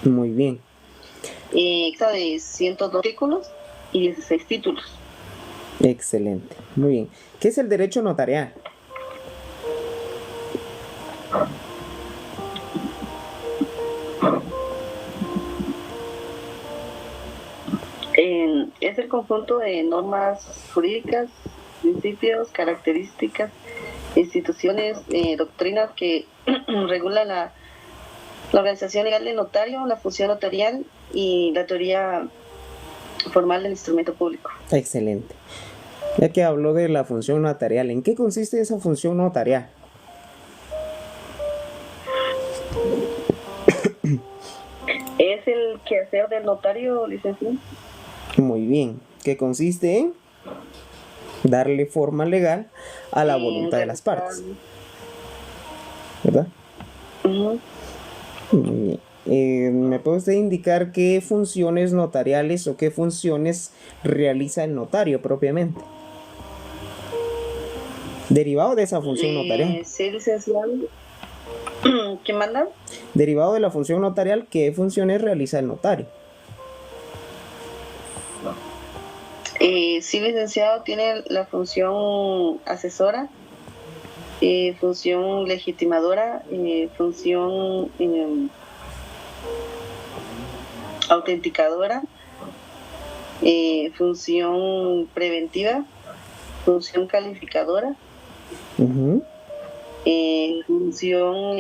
Muy bien, Acta de 102 artículos y 16 títulos. excelente, muy bien. ¿Qué es el derecho notarial? Es el conjunto de normas jurídicas, principios, características, instituciones, doctrinas que regulan la organización legal del notario, la función notarial y la teoría formal del instrumento público. Excelente. Ya que habló de la función notarial, ¿en qué consiste esa función notarial? Es el quehacer del notario, licenciado. Muy bien, que consiste en darle forma legal a la voluntad de las Realizar. partes, ¿verdad? Muy bien. ¿Me puede usted indicar qué funciones notariales o qué funciones realiza el notario propiamente? Derivado de esa función notarial. Sí, licenciado. ¿Quién manda? Derivado de la función notarial, ¿qué funciones realiza el notario? Sí, licenciado, tiene la función asesora, función legitimadora, función autenticadora, función preventiva, función calificadora, función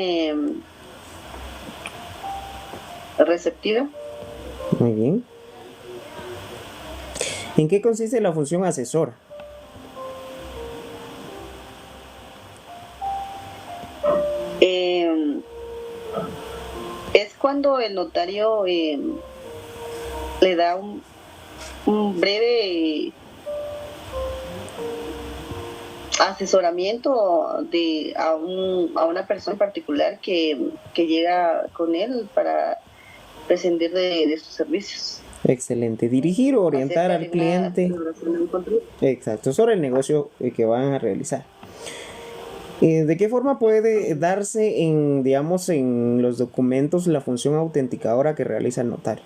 receptiva. Muy bien. ¿En qué consiste la función asesora? Es cuando el notario le da un breve asesoramiento a una persona en particular que llega con él para prescindir de sus servicios. Excelente. Dirigir o orientar Acerca al de una cliente. celebración de un contrato. Exacto, sobre el negocio que van a realizar. ¿De qué forma puede darse en, digamos, en los documentos la función autenticadora que realiza el notario?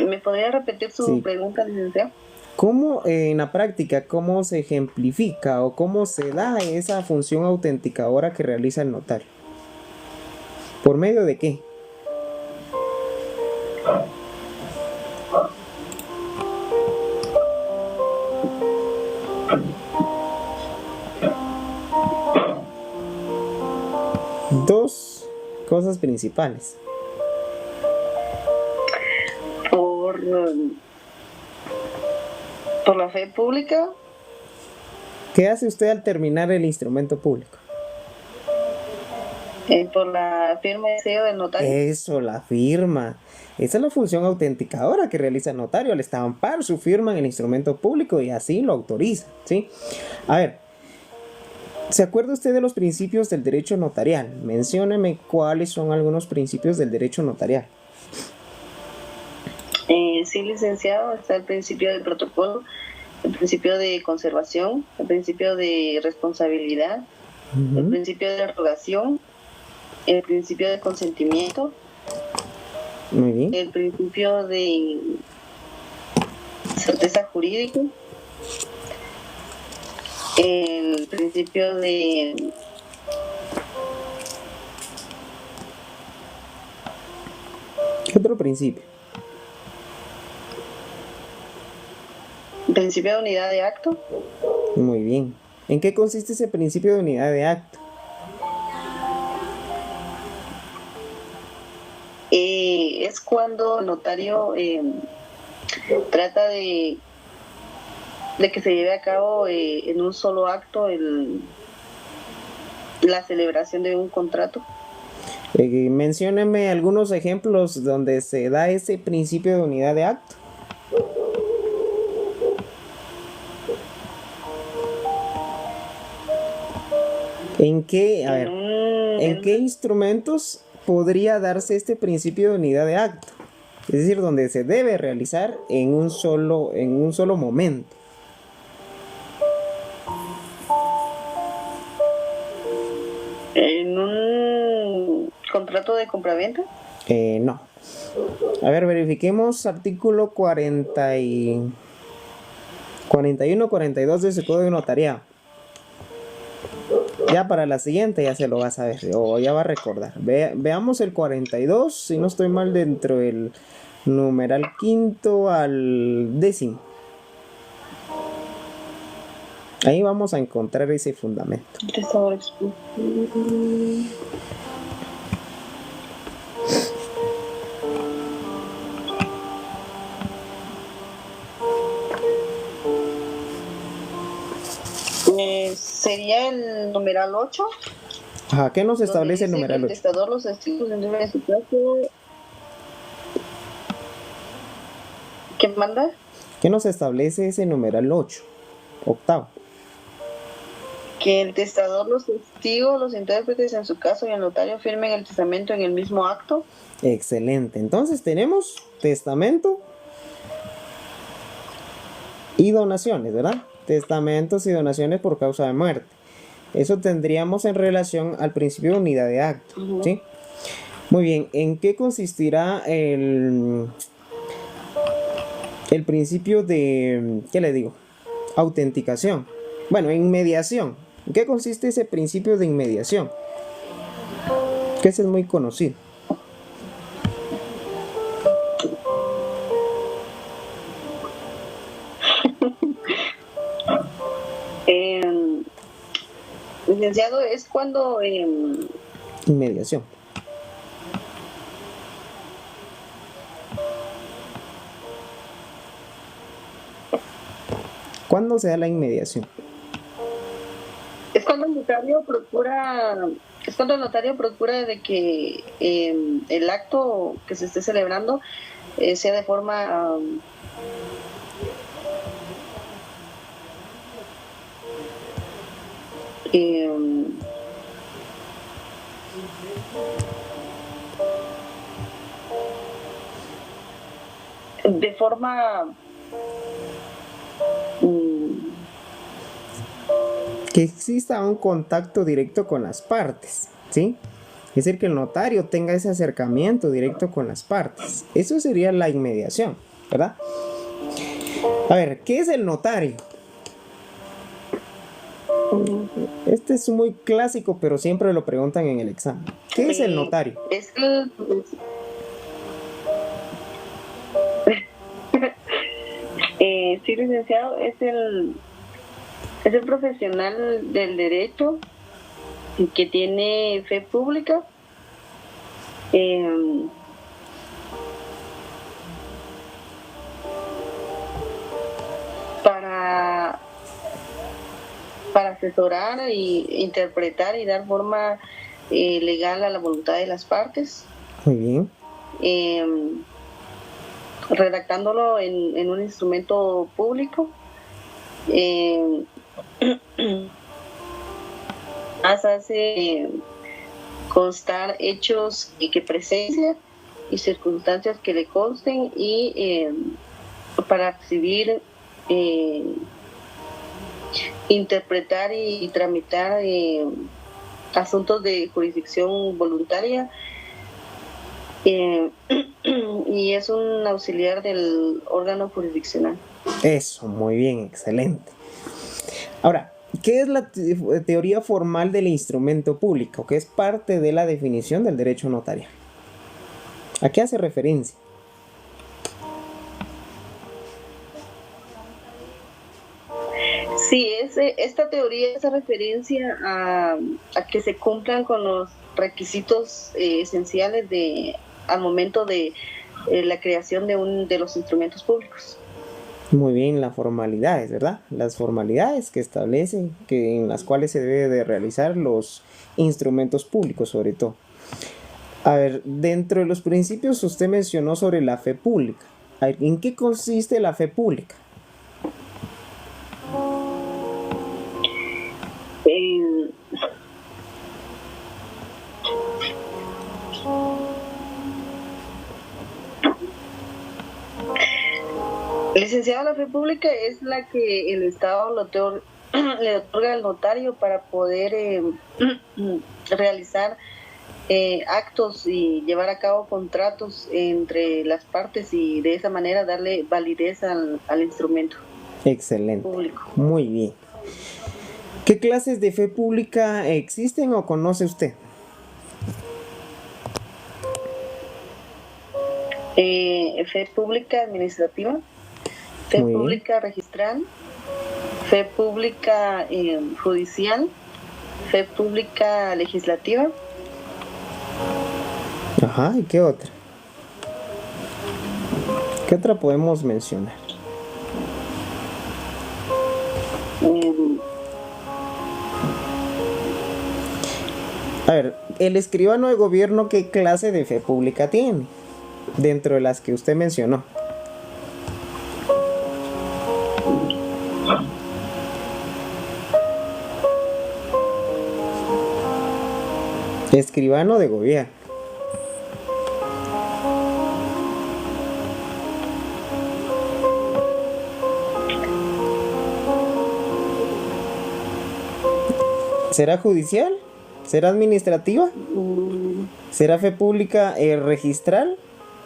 ¿Me podría repetir su Sí. pregunta, licenciado? ¿Cómo en la práctica, cómo se ejemplifica o cómo se da esa función autenticadora que realiza el notario? ¿Por medio de qué? Dos cosas principales. Por, por la fe pública. ¿Qué hace usted al terminar el instrumento público? Por la firma de sello del notario. Eso, la firma. Esa es la función autenticadora que realiza el notario al estampar su firma en el instrumento público y así lo autoriza, ¿sí? A ver, ¿se acuerda usted de los principios del derecho notarial? Mencióneme cuáles son algunos principios del derecho notarial. Sí, licenciado, está el principio del protocolo, el principio de conservación, el principio de responsabilidad, el principio de derogación, el principio de consentimiento, Muy bien. el principio de certeza jurídica, el principio de ¿Qué otro principio? unidad de acto. Muy bien. ¿En qué consiste ese principio de unidad de acto? Es cuando el notario trata de que se lleve a cabo en un solo acto la celebración de un contrato. Mencióneme algunos ejemplos donde se da ese principio de unidad de acto. ¿En qué, a ver, en qué instrumentos podría darse este principio de unidad de acto? Es decir, donde se debe realizar en un solo momento. contrato de compraventa? No. A ver, verifiquemos artículo 41, 42 de ese Código Notariado. Ya para la siguiente ya se lo va a saber o ya va a recordar. Veamos el 42, si no estoy mal, dentro del numeral quinto al décimo. Ahí vamos a encontrar ese fundamento. Sería el numeral 8. Ajá, ¿qué nos establece el numeral 8? El testador, los testigos de su caso. ¿Qué manda? ¿Qué nos establece ese numeral 8? Octavo. Que el testador, los testigos, los intérpretes en su caso y el notario firmen el testamento en el mismo acto. Excelente. Entonces tenemos testamento y donaciones, ¿verdad? Testamentos y donaciones por causa de muerte. Eso tendríamos en relación al principio de unidad de acto, ¿sí? Muy bien. ¿En qué consistirá el principio de, ¿qué le digo? Autenticación. Bueno, inmediación. ¿En qué consiste ese principio de inmediación? Que ese es muy conocido. Licenciado, es cuando... Inmediación. ¿Cuándo se da la inmediación? Es cuando el notario procura de que el acto que se esté celebrando sea de forma que exista un contacto directo con las partes, ¿sí? Es decir, que el notario tenga ese acercamiento directo con las partes. Eso sería la inmediación, ¿verdad? A ver, ¿qué es el notario? Este es muy clásico, pero siempre lo preguntan en el examen. ¿Qué es el notario? Sí, licenciado, es el profesional del derecho que tiene fe pública, para asesorar e interpretar y dar forma legal a la voluntad de las partes. Muy bien. Redactándolo en un instrumento público. Hace constar hechos que presencia y circunstancias que le consten y para exhibir, interpretar y tramitar asuntos de jurisdicción voluntaria, y es un auxiliar del órgano jurisdiccional. Eso, muy bien, excelente. Ahora, ¿qué es la teoría formal del instrumento público? Que es parte de la definición del derecho notarial. ¿A qué hace referencia? Sí, esta teoría hace referencia a que se cumplan con los requisitos esenciales al momento de la creación de los instrumentos públicos. Muy bien, las formalidades, ¿verdad? Las formalidades que establecen, en las cuales se debe de realizar los instrumentos públicos, sobre todo. A ver, dentro de los principios usted mencionó sobre la fe pública. A ver, ¿en qué consiste la fe pública? Licenciado, la fe pública es la que el Estado le otorga al notario para poder realizar actos y llevar a cabo contratos entre las partes y de esa manera darle validez al instrumento Excelente. público. Muy bien. ¿Qué clases de fe pública existen o conoce usted? Fe pública administrativa, fe Muy bien. pública registral, fe pública judicial, fe pública legislativa. Ajá, ¿y qué otra? ¿Qué otra podemos mencionar? em, A ver, el escribano de gobierno, ¿qué clase de fe pública tiene? Dentro de las que usted mencionó. Escribano de gobierno. ¿Será judicial? ¿Será administrativa? mm, ¿Será fe pública registral?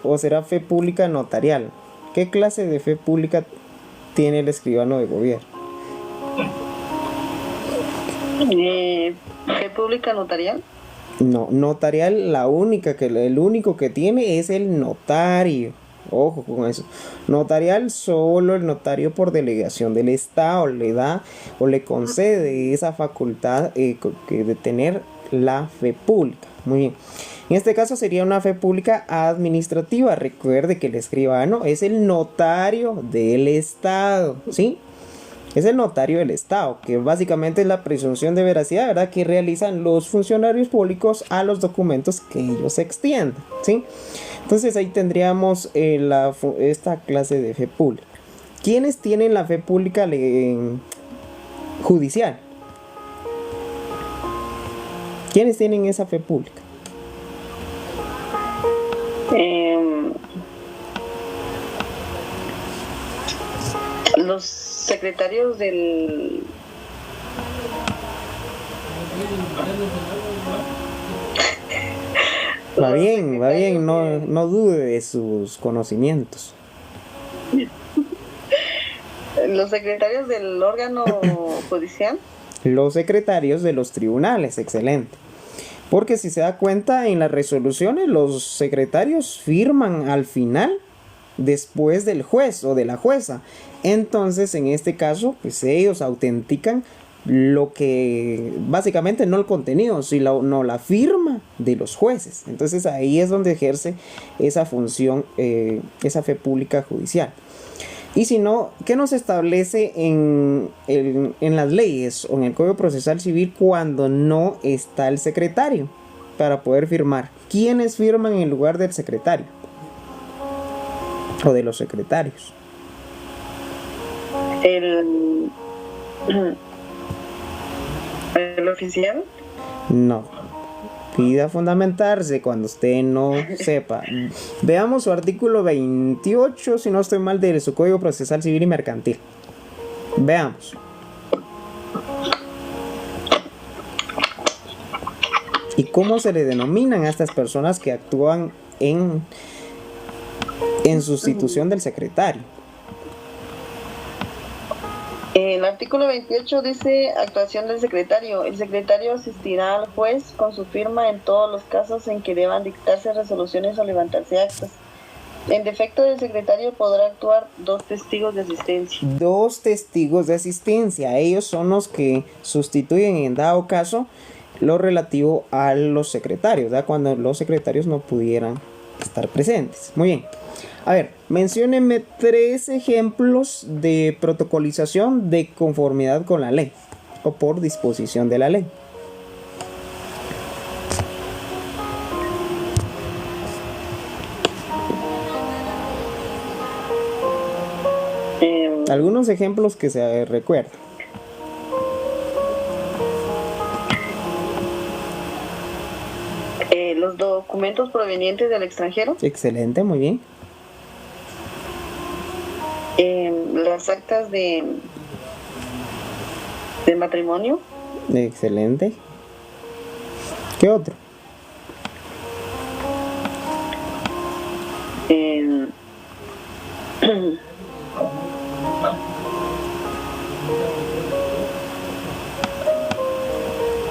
¿O será fe pública notarial? ¿Qué clase de fe pública tiene el escribano de gobierno? fe pública notarial. No, notarial, el único que tiene es el notario. Ojo con eso. Notarial, solo el notario por delegación del Estado le da o le concede esa facultad de tener la fe pública. Muy bien. En este caso sería una fe pública administrativa. Recuerde que el escribano es el notario del Estado, ¿sí? Es el notario del Estado, que básicamente es la presunción de veracidad, ¿verdad?, que realizan los funcionarios públicos a los documentos que ellos extiendan, ¿sí? Entonces ahí tendríamos esta clase de fe pública. ¿Quiénes tienen la fe pública judicial? ¿Quiénes tienen esa fe pública? Los secretarios del... Va bien, no dude de sus conocimientos. Los secretarios del órgano judicial. Los secretarios de los tribunales, excelente. Porque si se da cuenta, en las resoluciones los secretarios firman al final, después del juez o de la jueza. Entonces, en este caso, pues ellos autentican lo que, básicamente no el contenido, sino la firma de los jueces. Entonces ahí es donde ejerce esa función, esa fe pública judicial. Y si no, ¿qué nos establece en las leyes o en el Código Procesal Civil cuando no está el secretario para poder firmar? ¿Quiénes firman en lugar del secretario o de los secretarios? El oficial. No. Pida fundamentarse cuando usted no sepa. Veamos su artículo 28, si no estoy mal, de su Código Procesal Civil y Mercantil. Veamos. ¿Y cómo se le denominan a estas personas que actúan en sustitución del secretario? El artículo 28 dice actuación del secretario. El secretario asistirá al juez con su firma en todos los casos en que deban dictarse resoluciones o levantarse actas. En defecto del secretario podrá actuar 2 testigos de asistencia. 2 testigos de asistencia. Ellos son los que sustituyen en dado caso lo relativo a los secretarios, ¿verdad?, cuando los secretarios no pudieran estar presentes. Muy bien. A ver, menciónenme 3 ejemplos de protocolización de conformidad con la ley o por disposición de la ley. Algunos ejemplos que se recuerdan. Los documentos provenientes del extranjero. Excelente, muy bien. Las actas de matrimonio. Excelente. ¿Qué otro? Eh,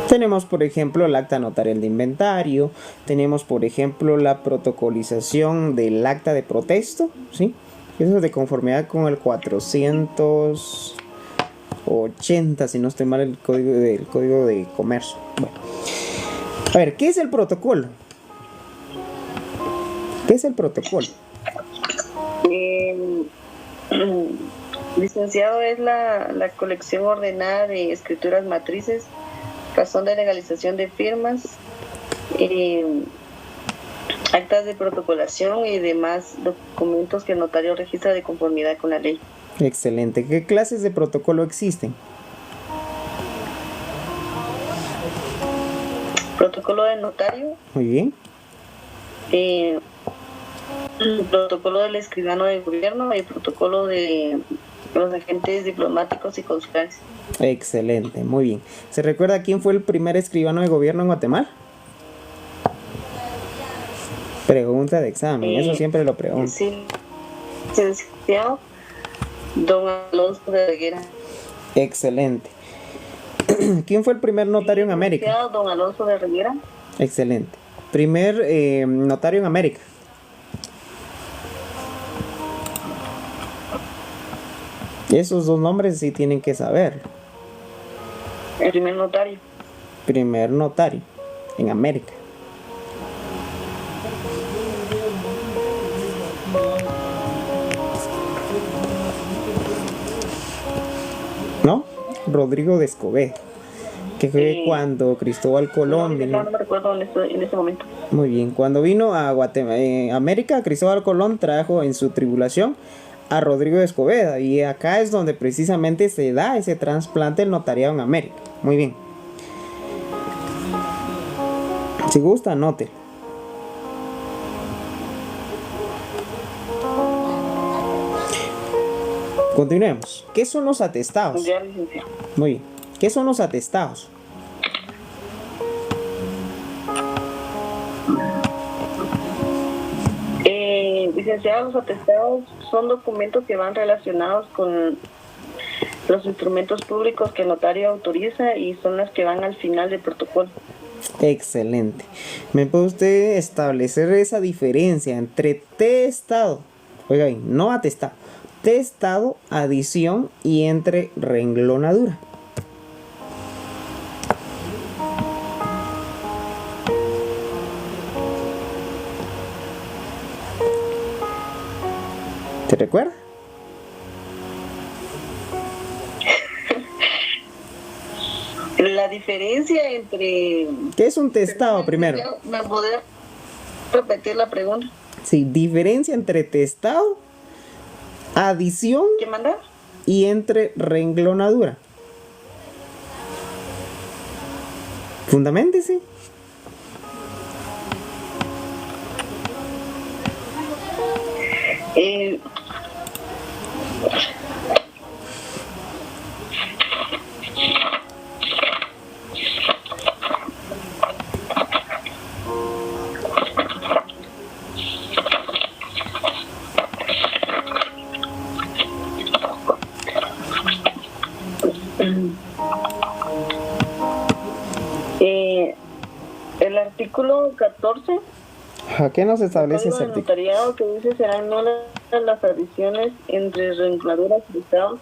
Tenemos, por ejemplo, el acta notarial de inventario, tenemos, por ejemplo, la protocolización del acta de protesto, ¿sí? Eso es de conformidad con el 480, si no estoy mal, el código de comercio. Bueno. A ver, ¿qué es el protocolo? ¿Qué es el protocolo? Licenciado, es la colección ordenada de escrituras matrices, razón de legalización de firmas, actas de protocolación y demás documentos que el notario registra de conformidad con la ley. Excelente. ¿Qué clases de protocolo existen? Protocolo de notario. Muy bien. Protocolo del escribano de gobierno y protocolo de los agentes diplomáticos y consulares. Excelente, muy bien. ¿Se recuerda quién fue el primer escribano de gobierno en Guatemala? Pregunta de examen, eso siempre lo pregunto. Sí, licenciado don Alonso de Reguera. Excelente. ¿Quién fue el primer notario en América? Licenciado don Alonso de Reguera. Excelente. Primer notario en América. Esos dos nombres sí tienen que saber. El primer notario. Primer notario en América. ¿No? Rodrigo de Escobedo. Que fue cuando Cristóbal Colón vino. No me recuerdo en ese momento. Muy bien. Cuando vino a América, Cristóbal Colón trajo en su tribulación a Rodrigo de Escobedo, y acá es donde precisamente se da ese trasplante del notariado en América. Muy bien. Si gusta, anote. Continuemos. ¿Qué son los atestados? Ya, licenciado. Muy bien. ¿Qué son los atestados? Licenciados, los atestados son documentos que van relacionados con los instrumentos públicos que el notario autoriza y son las que van al final del protocolo. Excelente. ¿Me puede usted establecer esa diferencia entre testado, oiga bien, no atestado, testado, adición y entre renglonadura? ¿Te recuerda? La diferencia entre... ¿Qué es un testado primero? ¿Me podría repetir la pregunta? Sí, diferencia entre testado, adición ¿Qué manda? y entre renglonadura. Fundamentese. El artículo 14 ¿A qué nos establece ese del artículo? notariado que dice serán nulas las adiciones entre renglonadura y testado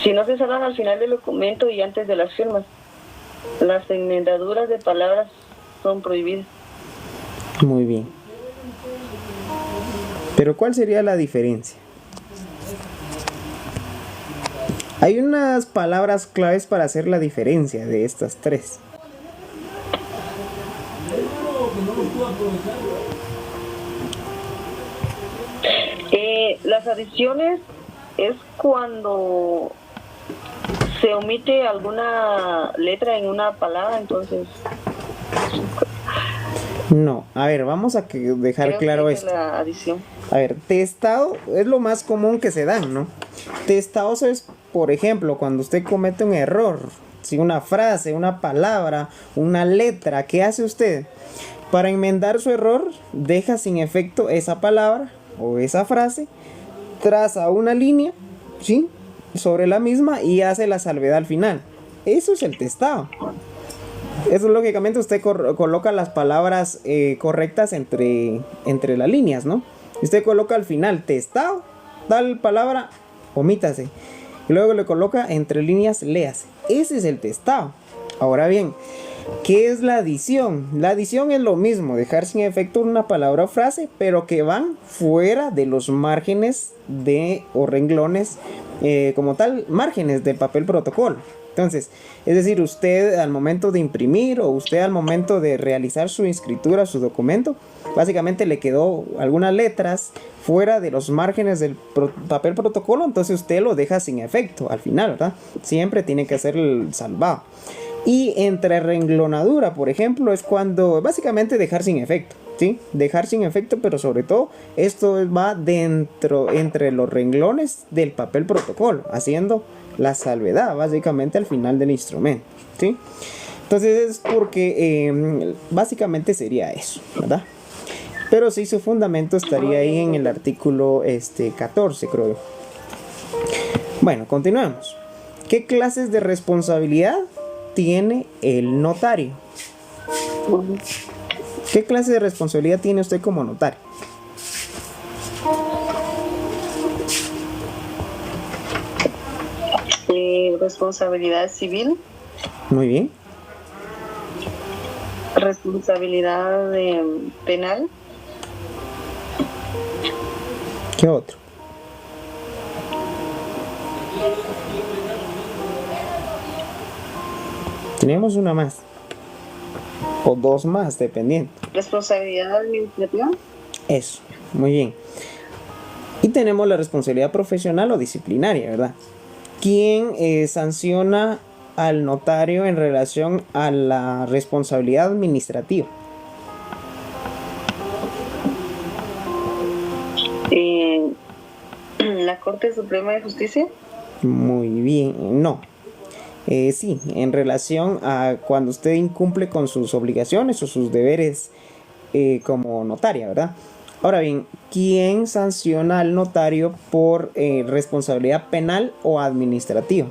si no se salgan al final del documento y antes de las firmas. Las enmendaduras de palabras son prohibidas. Muy bien. Pero ¿cuál sería la diferencia? Hay unas palabras claves para hacer la diferencia de estas tres. Las adiciones es cuando se omite alguna letra en una palabra, entonces No, a ver, vamos a dejar creo claro que esto. la adición. A ver, testado es lo más común que se dan, ¿no? Testados es, por ejemplo, cuando usted comete un error, si una frase, una palabra, una letra, ¿qué hace usted? Para enmendar su error, deja sin efecto esa palabra o esa frase, traza una línea, ¿sí?, sobre la misma y hace la salvedad al final. Eso es el testado. Eso, lógicamente, usted coloca las palabras correctas entre las líneas, ¿no? Usted coloca al final testado, tal palabra, omítase. Y luego le coloca entre líneas, léase. Ese es el testado. Ahora bien, ¿qué es la adición? La adición es lo mismo, dejar sin efecto una palabra o frase, pero que van fuera de los márgenes o renglones, como tal, márgenes del papel protocolo. Entonces, es decir, usted al momento de imprimir o usted al momento de realizar su escritura, su documento, básicamente le quedó algunas letras fuera de los márgenes del papel protocolo, entonces usted lo deja sin efecto al final, ¿verdad? Siempre tiene que hacer el salvado. Y entre renglonadura, por ejemplo, es cuando básicamente dejar sin efecto, ¿sí? Dejar sin efecto, pero sobre todo esto va entre los renglones del papel protocolo, haciendo la salvedad básicamente al final del instrumento, ¿sí? Entonces es porque básicamente sería eso, ¿verdad? Pero sí, su fundamento estaría ahí en el artículo 14, creo yo. Bueno, continuamos. ¿Qué clases de responsabilidad tiene el notario? ¿Qué clase de responsabilidad tiene usted como notario? Responsabilidad civil. Muy bien. Responsabilidad penal. ¿Qué otro? Tenemos una más. O dos más, dependiendo. Responsabilidad administrativa. Eso, muy bien. Y tenemos la responsabilidad profesional o disciplinaria, ¿verdad? ¿Quién sanciona al notario en relación a la responsabilidad administrativa? La Corte Suprema de Justicia. Muy bien, no. Sí, en relación a cuando usted incumple con sus obligaciones o sus deberes como notaria, ¿verdad? Ahora bien, ¿quién sanciona al notario por responsabilidad penal o administrativa?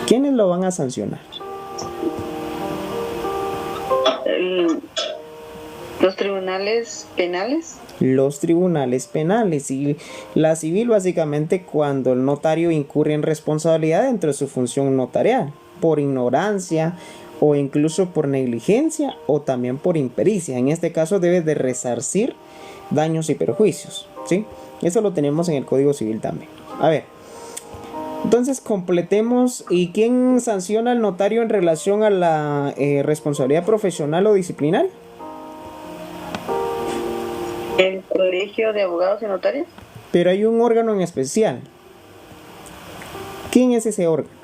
¿Quiénes lo van a sancionar? Los tribunales penales. Los tribunales penales. Y la civil, básicamente, cuando el notario incurre en responsabilidad dentro de su función notarial, por ignorancia o incluso por negligencia o también por impericia. En este caso debe de resarcir daños y perjuicios, ¿sí? Eso lo tenemos en el Código Civil también. A ver, entonces completemos. ¿Y quién sanciona al notario en relación a la responsabilidad profesional o disciplinar? El Colegio de Abogados y Notarios. Pero hay un órgano en especial. ¿Quién es ese órgano?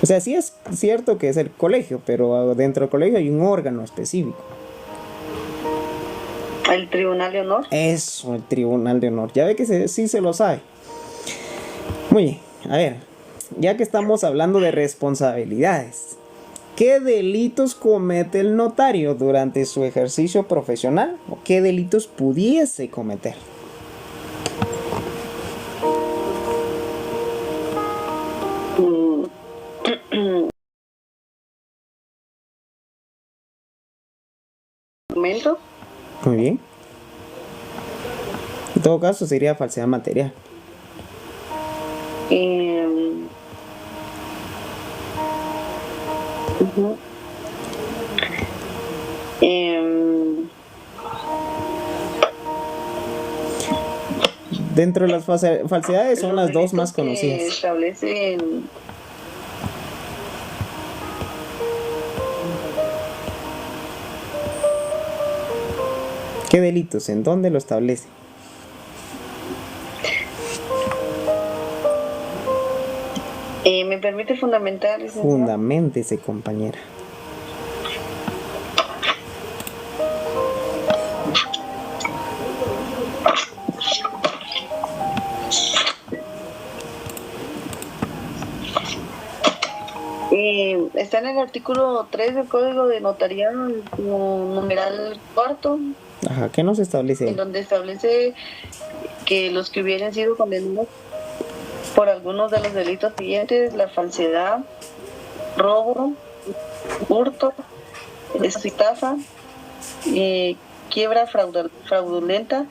O sea, sí es cierto que es el colegio, pero dentro del colegio hay un órgano específico. El Tribunal de Honor. Eso, el Tribunal de Honor. Ya ve que sí se lo sabe. Muy bien, a ver, ya que estamos hablando de responsabilidades, ¿qué delitos comete el notario durante su ejercicio profesional? ¿O qué delitos pudiese cometer? Documento. Muy bien. En todo caso sería falsedad material. Dentro de las falsedades son las dos más conocidas. Establecen ¿Qué delitos? ¿En dónde lo establece? ¿Me permite fundamentar, licenciado? Fundamentese, compañera. está en el artículo 3 del Código de Notariado, numeral cuarto, Ajá, ¿qué nos establece en ahí? donde establece que los que hubieran sido condenados por algunos de los delitos siguientes: la falsedad, robo, hurto, estafa, quiebra fraudulenta,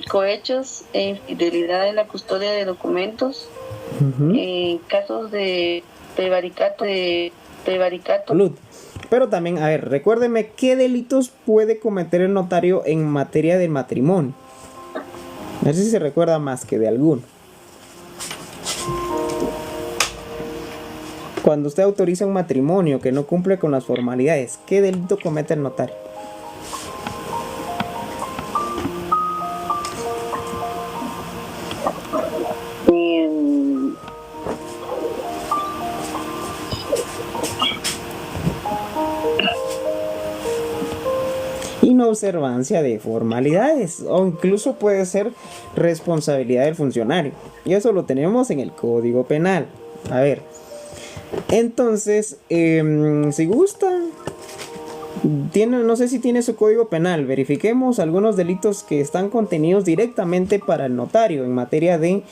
cohechos e infidelidad en la custodia de documentos, casos de prevaricato, Salud. Pero también, a ver, recuérdeme qué delitos puede cometer el notario en materia de matrimonio. No sé si se recuerda más que de alguno. Cuando usted autoriza un matrimonio que no cumple con las formalidades, ¿qué delito comete el notario? Inobservancia de formalidades, o incluso puede ser responsabilidad del funcionario, y eso lo tenemos en el Código Penal. A ver, entonces, si gusta, no sé si tiene su Código Penal, verifiquemos algunos delitos que están contenidos directamente para el notario en materia de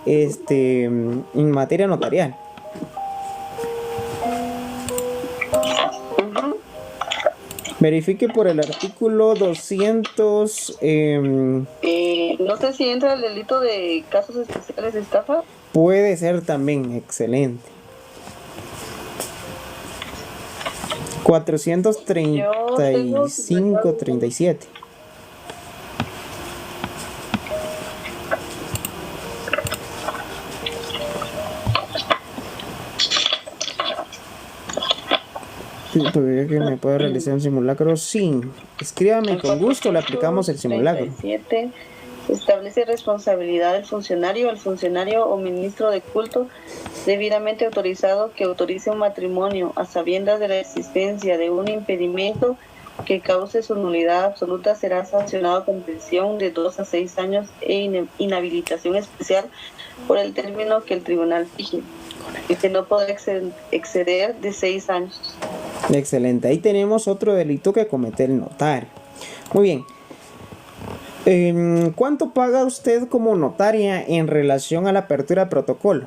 en materia notarial. Verifique por el artículo 200. No sé si entra el delito de casos especiales de estafa. Puede ser también, excelente. 435-37. ¿Todavía que me puede realizar un simulacro? Sí. Escríbame, con gusto le aplicamos el simulacro. 37 establece responsabilidad del funcionario. El funcionario o ministro de culto debidamente autorizado que autorice un matrimonio a sabiendas de la existencia de un impedimento que cause su nulidad absoluta será sancionado con prisión de 2 a 6 años e inhabilitación especial por el término que el tribunal fije, y que no podrá exceder de 6 años. Excelente, ahí tenemos otro delito que comete el notario. Muy bien. ¿Cuánto paga usted como notaria en relación a la apertura de protocolo?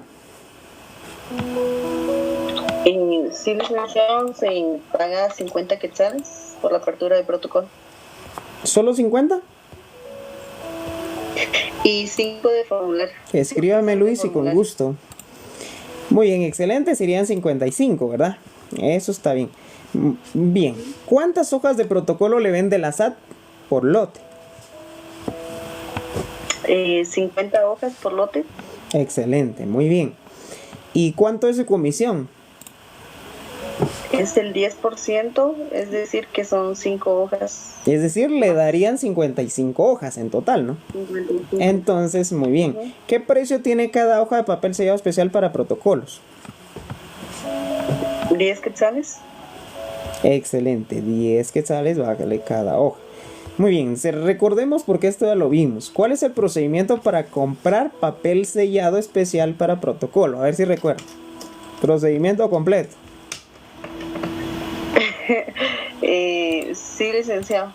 Sí, licenciado, se paga 50 quetzales por la apertura de protocolo. ¿Solo 50? Y 5 de formulario. Escríbame, Luis, y con gusto. Muy bien, excelente, serían 55, ¿verdad? Eso está bien. Bien, ¿cuántas hojas de protocolo le vende la SAT por lote? 50 hojas por lote. Excelente, muy bien. ¿Y cuánto es su comisión? Es el 10%, es decir, que son 5 hojas. Es decir, le darían 55 hojas en total, ¿no? 55. Entonces, muy bien. ¿Qué precio tiene cada hoja de papel sellado especial para protocolos? 10 quetzales. Excelente, 10 quetzales vale cada hoja. Muy bien, recordemos porque esto ya lo vimos. ¿Cuál es el procedimiento para comprar papel sellado especial para protocolo? A ver si recuerdo. Procedimiento completo. Sí, licenciado.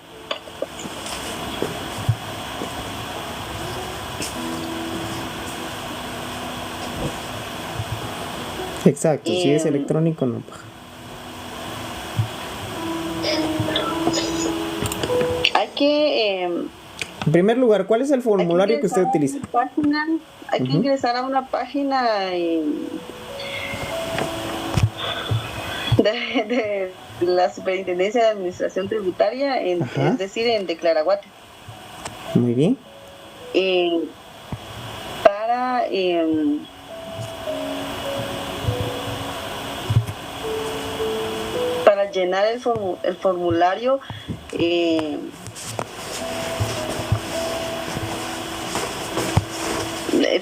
Exacto, si es electrónico no paga. Hay que... En primer lugar, ¿cuál es el formulario que usted utiliza? Hay que ingresar a una página de la Superintendencia de Administración Tributaria, es decir, en Declaraguate. Muy bien. Para llenar el formulario, el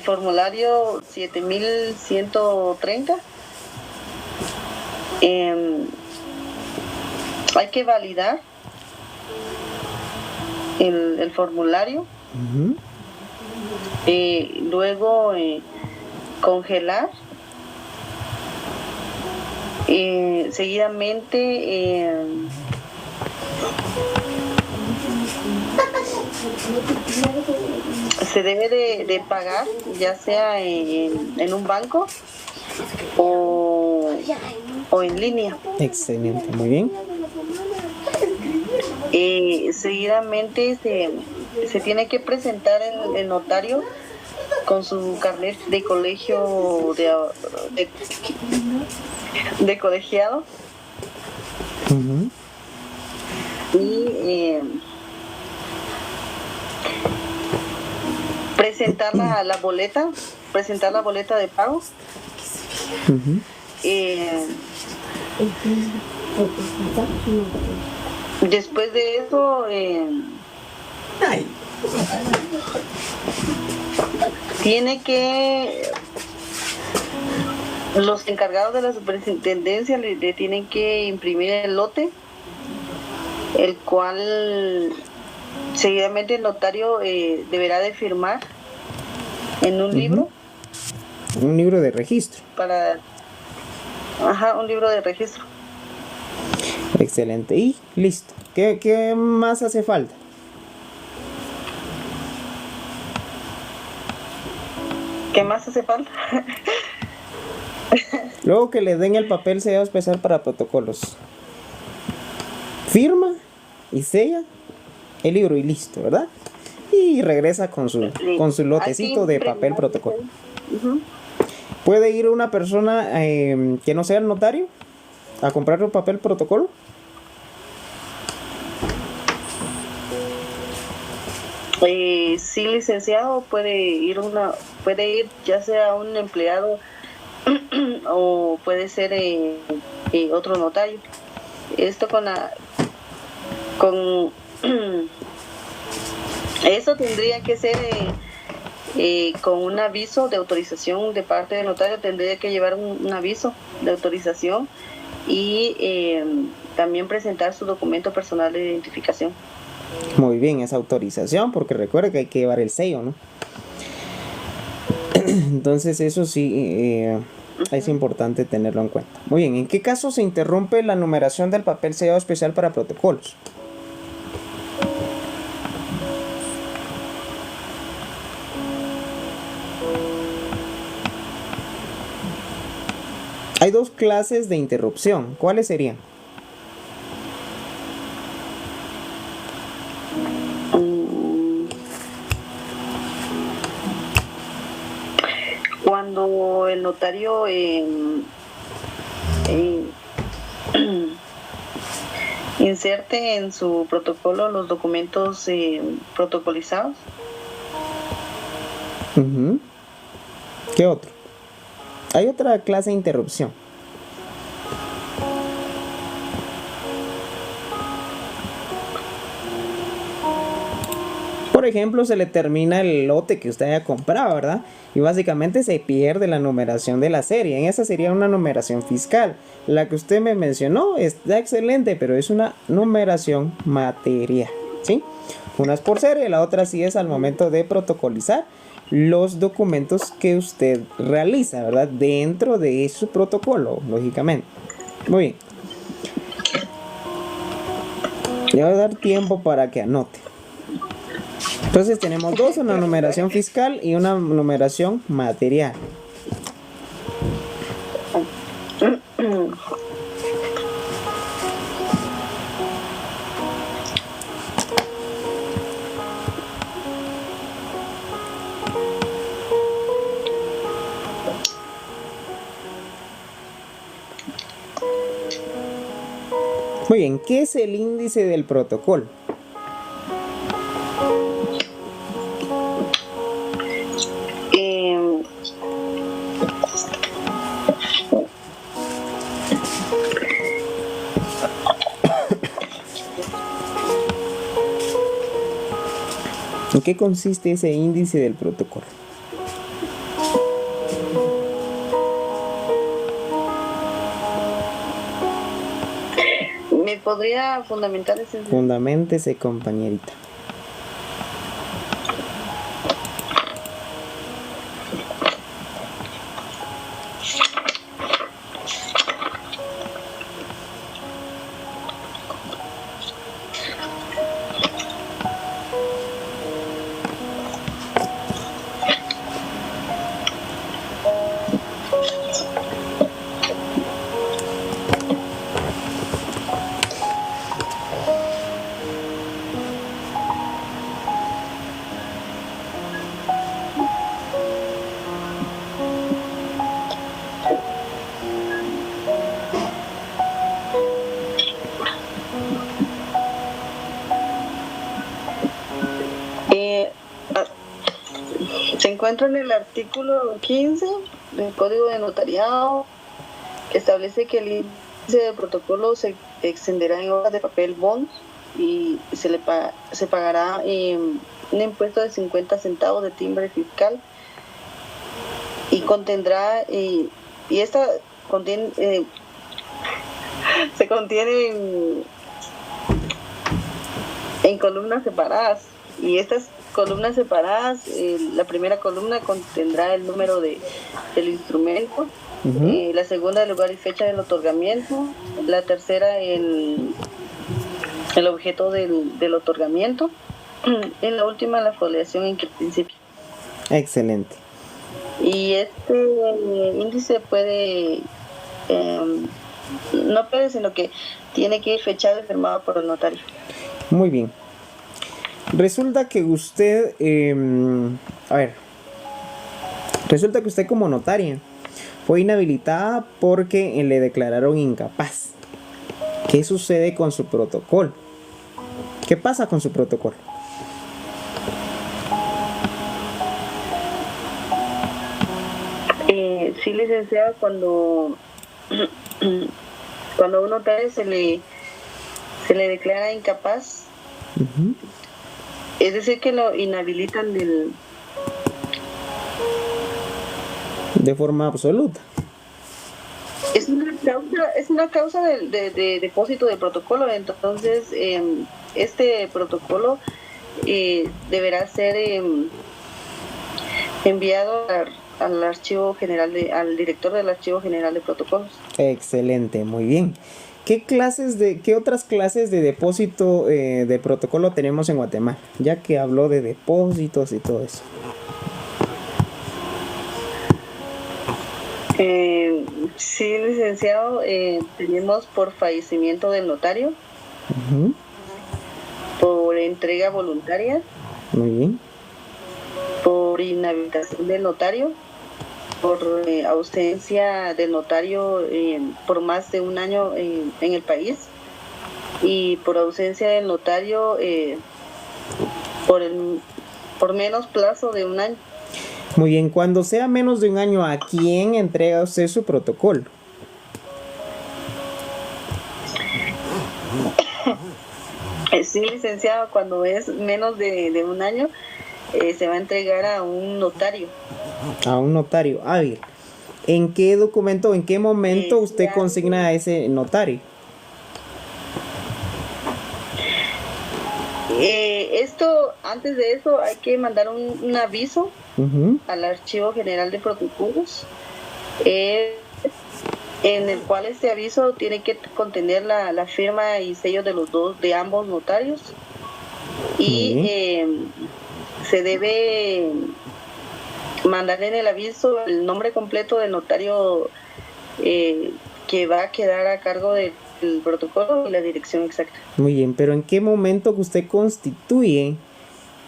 formulario 7130, hay que validar el formulario, luego congelar Seguidamente, se debe de pagar, ya sea en un banco o en línea. Excelente, muy bien. Seguidamente se tiene que presentar el notario con su carnet de colegio de colegiado. Ujú. Y presentar presentar la boleta de pago. Ujú. Después de eso, tiene que los encargados de la superintendencia le tienen que imprimir el lote, el cual seguidamente el notario deberá de firmar en un libro. Un libro de registro. Un libro de registro. Excelente. Y listo. ¿Qué más hace falta? ¿Qué más hace falta? Luego que le den el papel sellado especial para protocolos. Firma y sella el libro y listo, ¿verdad? Y regresa con su lotecito de papel protocolo. Uh-huh. ¿Puede ir una persona que no sea el notario a comprar el papel protocolo? Sí, licenciado, puede ir ya sea un empleado o puede ser otro notario. Esto con eso tendría que ser con un aviso de autorización de parte del notario. Tendría que llevar un aviso de autorización y también presentar su documento personal de identificación. Muy bien, esa autorización, porque recuerde que hay que llevar el sello, ¿no? Entonces eso sí es importante tenerlo en cuenta. Muy bien, ¿en qué caso se interrumpe la numeración del papel sellado especial para protocolos? Hay dos clases de interrupción. ¿Cuáles serían? Cuando el notario inserte en su protocolo los documentos protocolizados. Uh-huh. ¿Qué otro? Hay otra clase de interrupción. Por ejemplo, se le termina el lote que usted haya comprado, ¿verdad? Y básicamente se pierde la numeración de la serie. En esa sería una numeración fiscal. La que usted me mencionó está excelente, pero es una numeración material, ¿sí? Una es por serie, la otra sí es al momento de protocolizar los documentos que usted realiza, ¿verdad? Dentro de su protocolo, lógicamente. Muy bien. Le voy a dar tiempo para que anote. Entonces tenemos dos, una numeración fiscal y una numeración material. Muy bien, ¿qué es el índice del protocolo? ¿En qué consiste ese índice del protocolo? ¿Me podría fundamentar ese? Fundamentese, compañerita. Ah, se encuentra en el artículo 15 del Código de Notariado, que establece que el índice de protocolo se extenderá en hojas de papel bonds y se pagará un impuesto de 50 centavos de timbre fiscal y contendrá y esta contiene se contiene en columnas separadas, y estas columnas separadas, la primera columna contendrá el número del instrumento, la segunda el lugar y fecha del otorgamiento, la tercera el objeto del otorgamiento, en la última la foliación en que principio. Excelente. Y este índice puede, no puede, sino que tiene que ir fechado y firmado por el notario. Muy bien. Resulta que usted, resulta que usted como notaria fue inhabilitada porque le declararon incapaz. ¿Qué sucede con su protocolo? ¿Qué pasa con su protocolo? Sí, licenciado, cuando a un notario se le declara incapaz, es decir, que lo inhabilitan de forma absoluta. Es una causa de depósito de protocolo. Entonces, este protocolo deberá ser enviado al archivo general al director del archivo general de protocolos. Excelente, muy bien. ¿Qué otras clases de depósito de protocolo tenemos en Guatemala? Ya que habló de depósitos y todo eso. Sí, licenciado, tenemos por fallecimiento del notario, por entrega voluntaria, muy bien, por inhabilitación del notario, por ausencia del notario por más de un año en el país, y por ausencia del notario por menos plazo de un año. Muy bien, cuando sea menos de un año, ¿a quién entrega usted su protocolo? Sí, licenciado, cuando es menos de un año, se va a entregar a un notario. A un notario hábil. ¿En qué documento, en qué momento usted consigna a ese notario? Antes de eso hay que mandar un aviso al Archivo General de Protocolos, en el cual este aviso tiene que contener la firma y sello de ambos notarios, y se debe mandar en el aviso el nombre completo del notario que va a quedar a cargo del protocolo y la dirección exacta. Muy bien, pero ¿en qué momento que usted constituye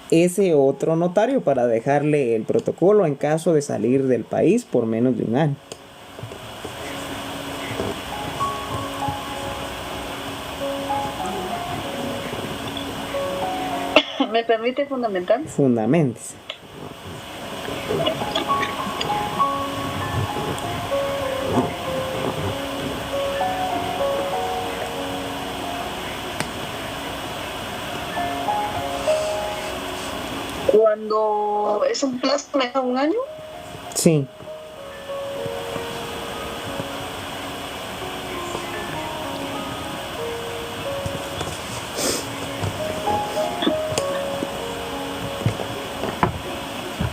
ese otro notario para dejarle el protocolo en caso de salir del país por menos de un año? ¿Me permite fundamentar? Fundamentos. Cuando es un plazo de un año. Sí.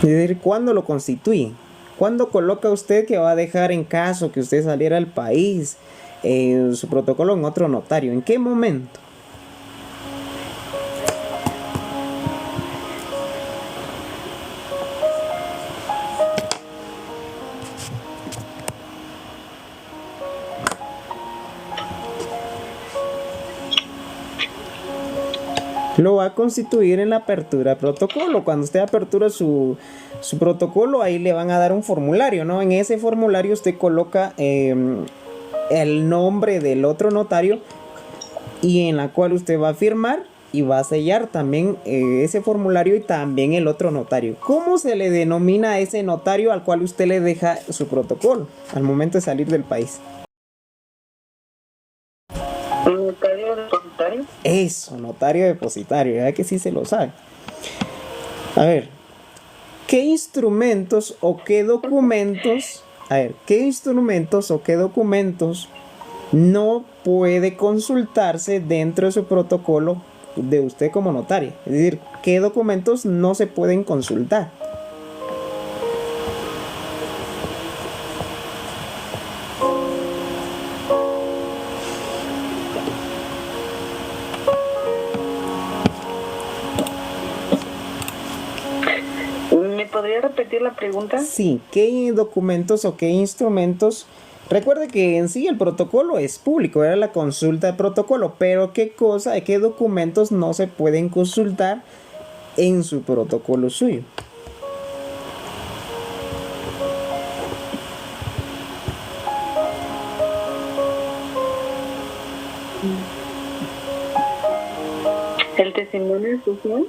Es decir, ¿cuándo lo constituye? ¿Cuándo coloca usted que va a dejar, en caso que usted saliera al país, su protocolo en otro notario? ¿En qué momento? Lo va a constituir en la apertura de protocolo. Cuando usted apertura su protocolo, ahí le van a dar un formulario, ¿no? En ese formulario usted coloca el nombre del otro notario, y en la cual usted va a firmar y va a sellar también ese formulario y también el otro notario. ¿Cómo se le denomina a ese notario al cual usted le deja su protocolo al momento de salir del país? ¿Notario depositario? Eso, notario depositario, ¿verdad que sí se lo sabe? A ver, ¿qué instrumentos o qué documentos, no puede consultarse dentro de su protocolo de usted como notaria? Es decir, ¿qué documentos no se pueden consultar? ¿Me podría repetir la pregunta? Sí, ¿qué documentos o qué instrumentos? Recuerde que en sí el protocolo es público, era la consulta de protocolo, pero qué documentos no se pueden consultar en su protocolo suyo. ¿El testimonio social?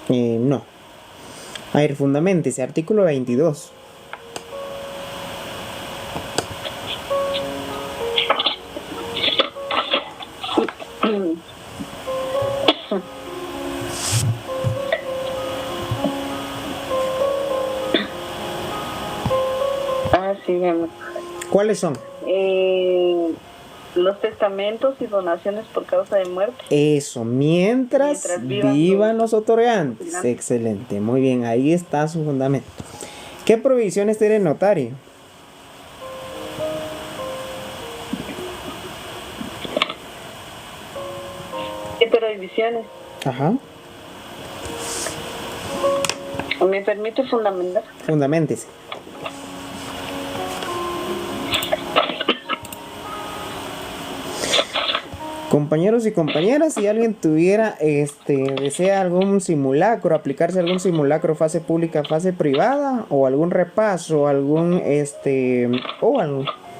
No. A ver, fundamentese, artículo 22. Ah, sí, mi amor. ¿Cuáles son? Los testamentos y donaciones por causa de muerte. Eso, mientras vivan los otorgantes. los- Excelente, muy bien, ahí está su fundamento. ¿Qué provisiones tiene el notario? ¿Qué prohibiciones? Ajá, ¿Me permite fundamentar? fundamentese. Compañeros y compañeras, si alguien tuviera, desea algún simulacro, aplicarse algún simulacro fase pública, fase privada, o algún repaso,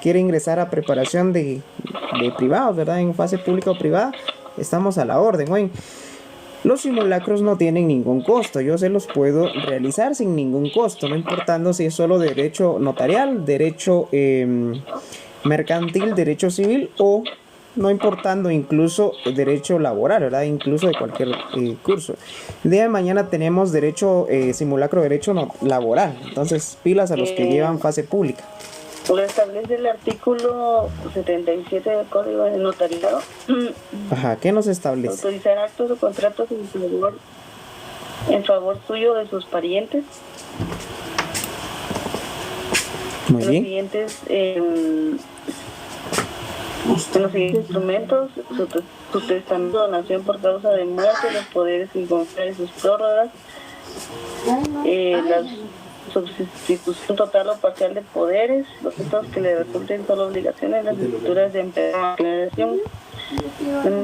quiere ingresar a preparación de privados, ¿verdad? En fase pública o privada, estamos a la orden. Oye, los simulacros no tienen ningún costo, yo se los puedo realizar sin ningún costo, no importando si es solo derecho notarial, derecho mercantil, derecho civil o no importando incluso el derecho laboral, ¿verdad? Incluso de cualquier curso. El día de mañana tenemos derecho, simulacro de derecho laboral, entonces pilas a los que llevan fase pública. Lo establece el artículo 77 del Código de Notariado. Ajá, ¿qué nos establece? Autorizar actos o contratos en favor suyo de sus parientes. Muy Los bien. siguientes los siguientes instrumentos: su testamento, donación por causa de muerte, los poderes y confiar y sus prórrogas, la sustitución total o parcial de poderes, los hechos que le resulten solo obligaciones, las escrituras de declaración.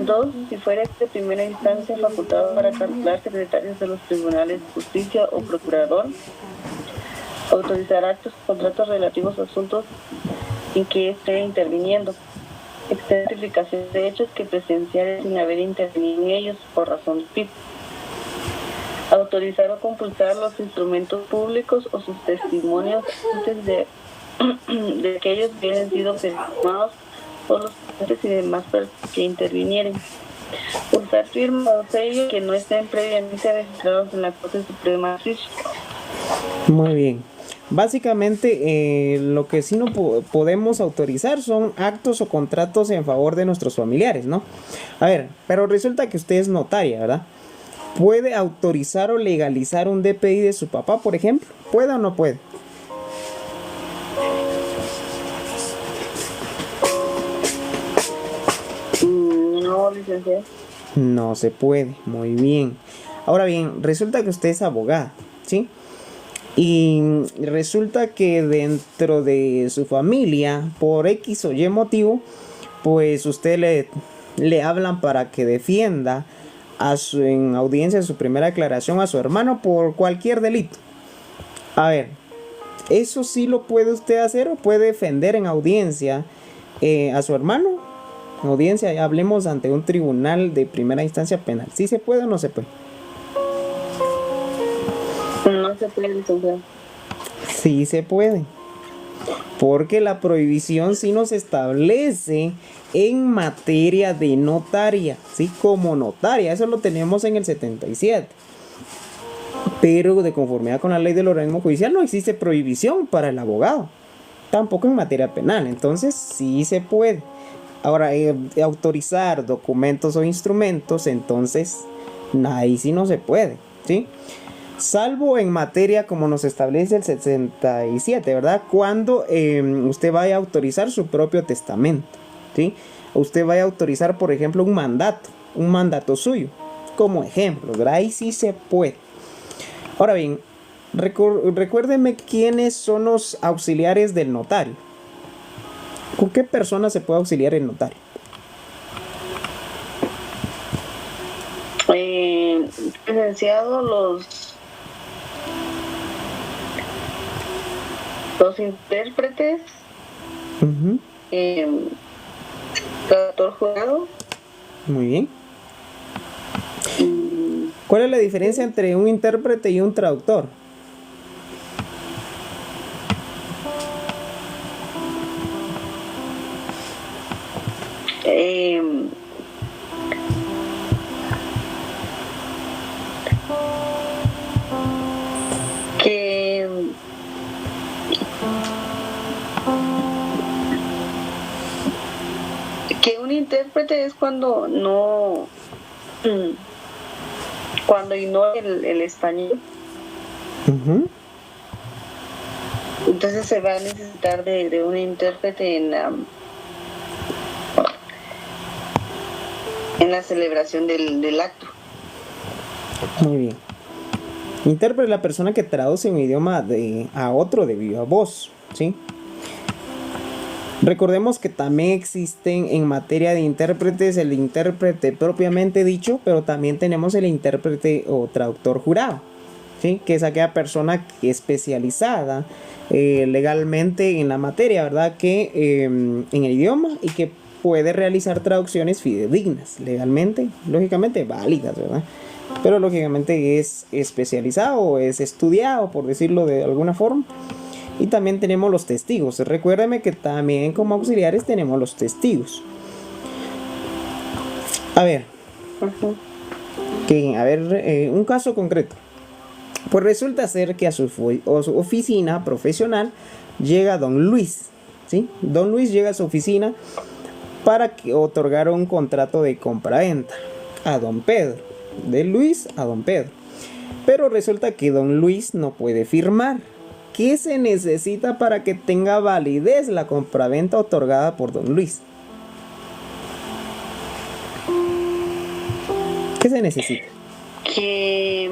2. Si fuera de primera instancia facultado para calcular secretarios de los tribunales de justicia o procurador, autorizar actos o contratos relativos a asuntos en que esté interviniendo, certificación de hechos que presenciar sin haber intervenido en ellos por razón de PIB, autorizar o compulsar los instrumentos públicos o sus testimonios antes de que ellos hubieran sido firmados por los clientes y demás que intervinieren, usar firma o sello que no estén previamente registrados en la Corte Suprema de Justicia. Muy bien. Básicamente lo que sí no podemos autorizar son actos o contratos en favor de nuestros familiares, ¿no? A ver, pero resulta que usted es notaria, ¿verdad? ¿Puede autorizar o legalizar un DPI de su papá, por ejemplo? ¿Puede o no puede? No, licenciado. No se puede, muy bien. Ahora bien, resulta que usted es abogada, ¿sí? Y resulta que dentro de su familia, por X o Y motivo, pues usted le hablan para que defienda en audiencia de su primera declaración a su hermano por cualquier delito. A ver, ¿eso sí lo puede usted hacer o puede defender en audiencia a su hermano? audiencia, hablemos ante un tribunal de primera instancia penal. ¿Sí se puede o no se puede? No se puede, licenciado. Sí se puede. Porque la prohibición sí nos establece en materia de notaria, ¿sí? Como notaria, eso lo tenemos en el 77. Pero de conformidad con la ley del organismo judicial no existe prohibición para el abogado, tampoco en materia penal, entonces sí se puede. Ahora, autorizar documentos o instrumentos, entonces ahí sí no se puede, ¿sí? Salvo en materia como nos establece el 67, ¿verdad? Cuando usted vaya a autorizar su propio testamento, ¿sí? Usted vaya a autorizar, por ejemplo, un mandato suyo, como ejemplo, ¿verdad? Ahí sí se puede. Ahora bien, recuérdeme quiénes son los auxiliares del notario. ¿Con qué persona se puede auxiliar el notario? Licenciado, los intérpretes, traductor jurado. Muy bien. ¿Cuál es la diferencia entre un intérprete y un traductor? Que un intérprete es cuando ignora el español. Entonces se va a necesitar de un intérprete en la celebración del acto. Muy bien. Intérprete es la persona que traduce un idioma a otro de viva voz, ¿sí? Recordemos que también existen en materia de intérpretes el intérprete propiamente dicho, pero también tenemos el intérprete o traductor jurado, ¿sí? Que es aquella persona que es especializada legalmente en la materia, ¿verdad? Que en el idioma y que puede realizar traducciones fidedignas, legalmente, lógicamente válidas, ¿verdad? Pero lógicamente es especializado o es estudiado, por decirlo de alguna forma. Y también tenemos los testigos. Recuérdame que también como auxiliares tenemos los testigos. A ver. Un caso concreto. Pues resulta ser que a su oficina profesional llega don Luis, ¿sí? Don Luis llega a su oficina para otorgar un contrato de compraventa a don Pedro. De Luis a don Pedro. Pero resulta que don Luis no puede firmar. ¿Qué se necesita para que tenga validez la compraventa otorgada por don Luis? ¿Qué se necesita? Que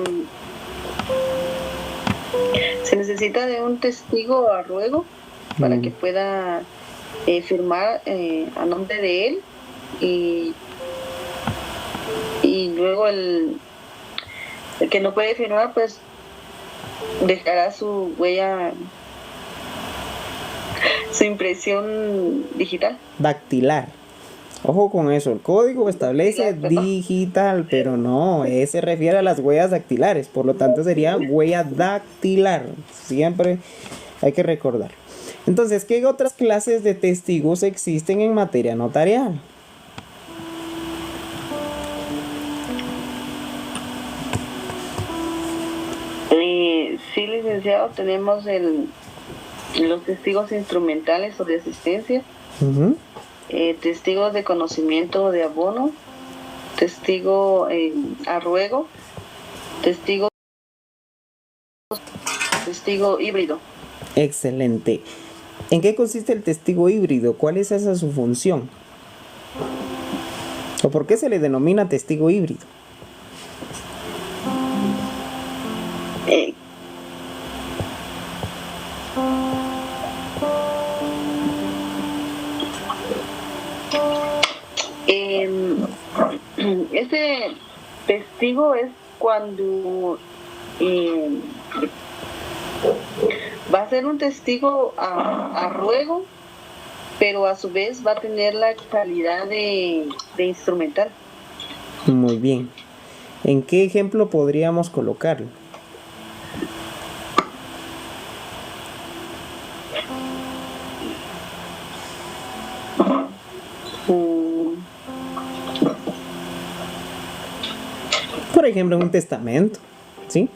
se necesita de un testigo a ruego para que pueda firmar a nombre de él y luego el que no puede firmar pues dejará su huella, su impresión digital. Dactilar. Ojo con eso, el código establece digital, pero no, se refiere a las huellas dactilares, por lo tanto sería huella dactilar, siempre hay que recordar. Entonces, ¿qué otras clases de testigos existen en materia notarial? Sí, licenciado, tenemos los testigos instrumentales o de asistencia, testigos de conocimiento o de abono, testigo a ruego, testigo híbrido. Excelente. ¿En qué consiste el testigo híbrido? ¿Cuál es esa su función? ¿O por qué se le denomina testigo híbrido? Este testigo es cuando va a ser un testigo a ruego pero a su vez va a tener la calidad de instrumental. Muy bien. ¿En qué ejemplo podríamos colocarlo? Por ejemplo, en un testamento, ¿sí?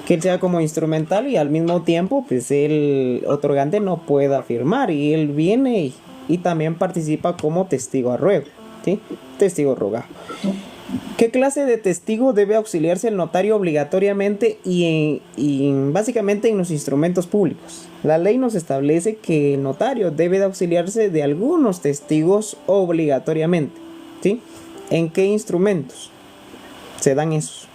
Que él sea como instrumental y al mismo tiempo, pues el otorgante no pueda firmar y él viene y también participa como testigo a ruego, ¿sí? Testigo rogado. ¿Qué clase de testigo debe auxiliarse el notario obligatoriamente y básicamente en los instrumentos públicos? La ley nos establece que el notario debe de auxiliarse de algunos testigos obligatoriamente, ¿sí? ¿En qué instrumentos se dan esos?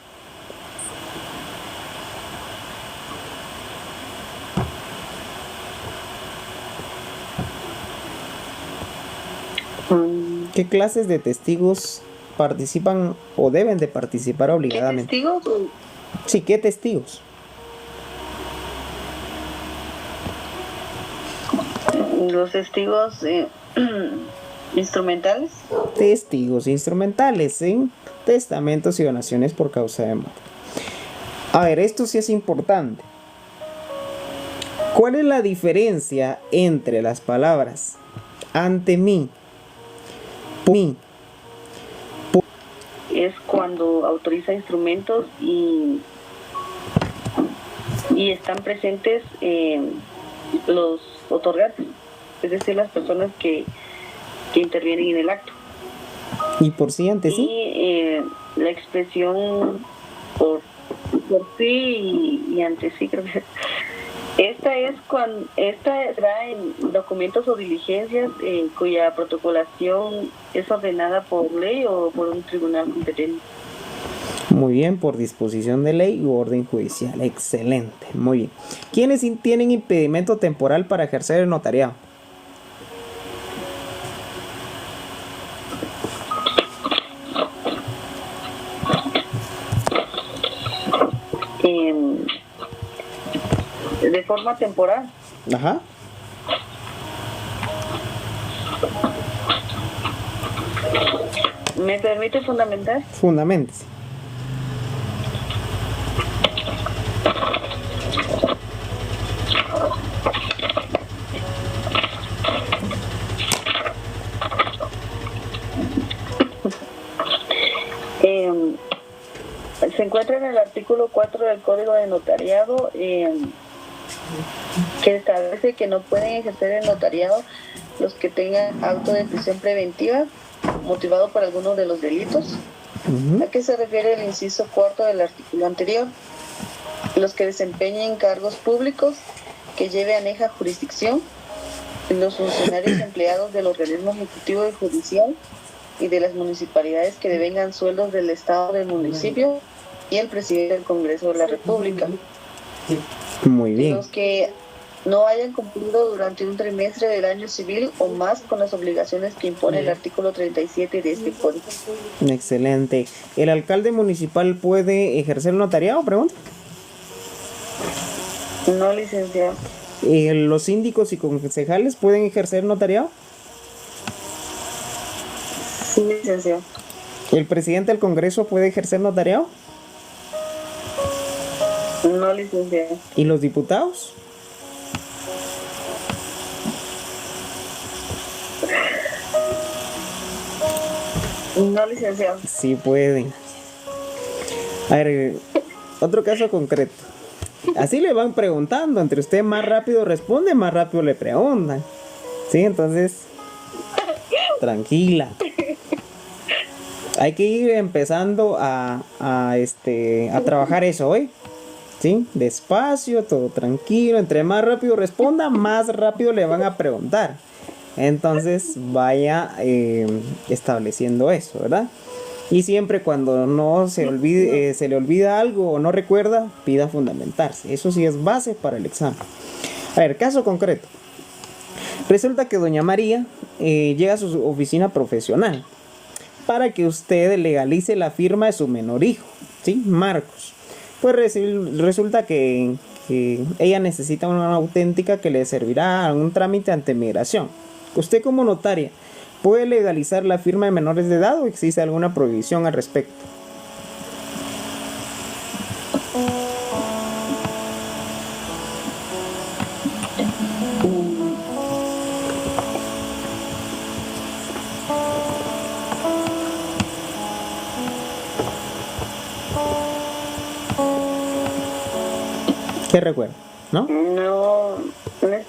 ¿Qué clases de testigos participan o deben de participar obligadamente? ¿Qué testigos? Sí, ¿qué testigos? Los testigos instrumentales. Testigos instrumentales en testamentos y donaciones por causa de muerte. A ver, esto sí es importante. ¿Cuál es la diferencia entre las palabras ante mí, por mí? Es cuando autoriza instrumentos y están presentes los otorgantes, es decir, las personas que intervienen en el acto. ¿Y por sí, ante sí? Y la expresión por sí y ante sí, creo que esta será en documentos o diligencias cuya protocolación es ordenada por ley o por un tribunal competente. Muy bien, por disposición de ley u orden judicial. Excelente, muy bien. ¿Quiénes tienen impedimento temporal para ejercer el notariado? De forma temporal. Ajá. ¿Me permite fundamentar? Fundamentese. Se encuentra en el artículo 4 del Código de Notariado, que establece que no pueden ejercer el notariado los que tengan auto de prisión preventiva motivado por alguno de los delitos. ¿A qué se refiere el inciso cuarto del artículo anterior? Los que desempeñen cargos públicos que lleve aneja jurisdicción, los funcionarios empleados del organismo ejecutivo y judicial y de las municipalidades que devengan sueldos del Estado del municipio y el presidente del Congreso de la República. Muy bien. Los que no hayan cumplido durante un trimestre del año civil o más con las obligaciones que impone el artículo 37 de este código. Excelente. ¿El alcalde municipal puede ejercer el notariado? Pregunta. No, licenciado. ¿Los síndicos y concejales pueden ejercer notariado? Sí, licenciado. ¿El presidente del Congreso puede ejercer notariado? No, licenciado. ¿Y los diputados? No, licenciado. Sí pueden. A ver, otro caso concreto. Así le van preguntando, entre usted más rápido responde, más rápido le preguntan. Sí, entonces, tranquila. Hay que ir empezando a trabajar eso hoy. ¿Sí? Despacio, todo tranquilo. Entre más rápido responda, más rápido le van a preguntar. Entonces vaya estableciendo eso, ¿verdad? Y siempre cuando no se olvide, se le olvida algo o no recuerda, pida fundamentarse. Eso sí es base para el examen. A ver, caso concreto. Resulta que doña María llega a su oficina profesional para que usted legalice la firma de su menor hijo, ¿sí? Marcos. Pues resulta que ella necesita una auténtica que le servirá a un trámite ante migración. usted como notaria, ¿puede legalizar la firma de menores de edad o existe alguna prohibición al respecto? ¿Qué recuerda? ¿No? No, no es...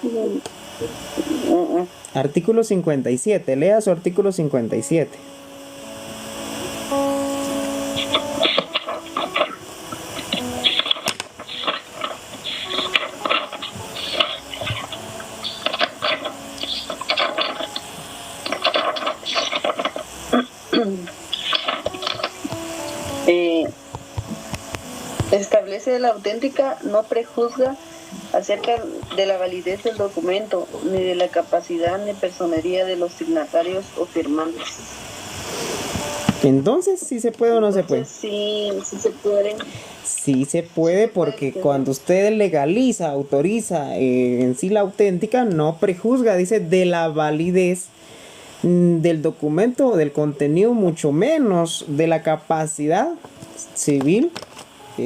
Artículo 57, lea su artículo 57. Establece la auténtica, no prejuzga acerca de la validez del documento, ni de la capacidad ni personería de los signatarios o firmantes. Entonces, ¿sí se puede o no se puede? Sí, sí se puede. Sí se puede porque cuando usted legaliza, autoriza en sí la auténtica, no prejuzga, dice de la validez del documento, del contenido, mucho menos de la capacidad civil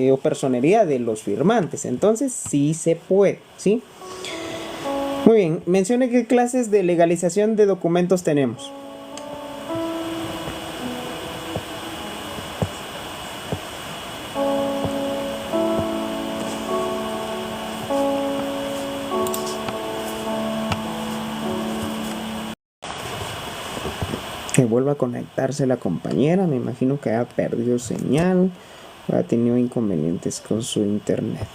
o personería de los firmantes. Entonces sí se puede, ¿sí? Muy bien, mencione qué clases de legalización de documentos tenemos. Que vuelva a conectarse la compañera, me imagino que ha perdido señal o ha tenido inconvenientes con su internet.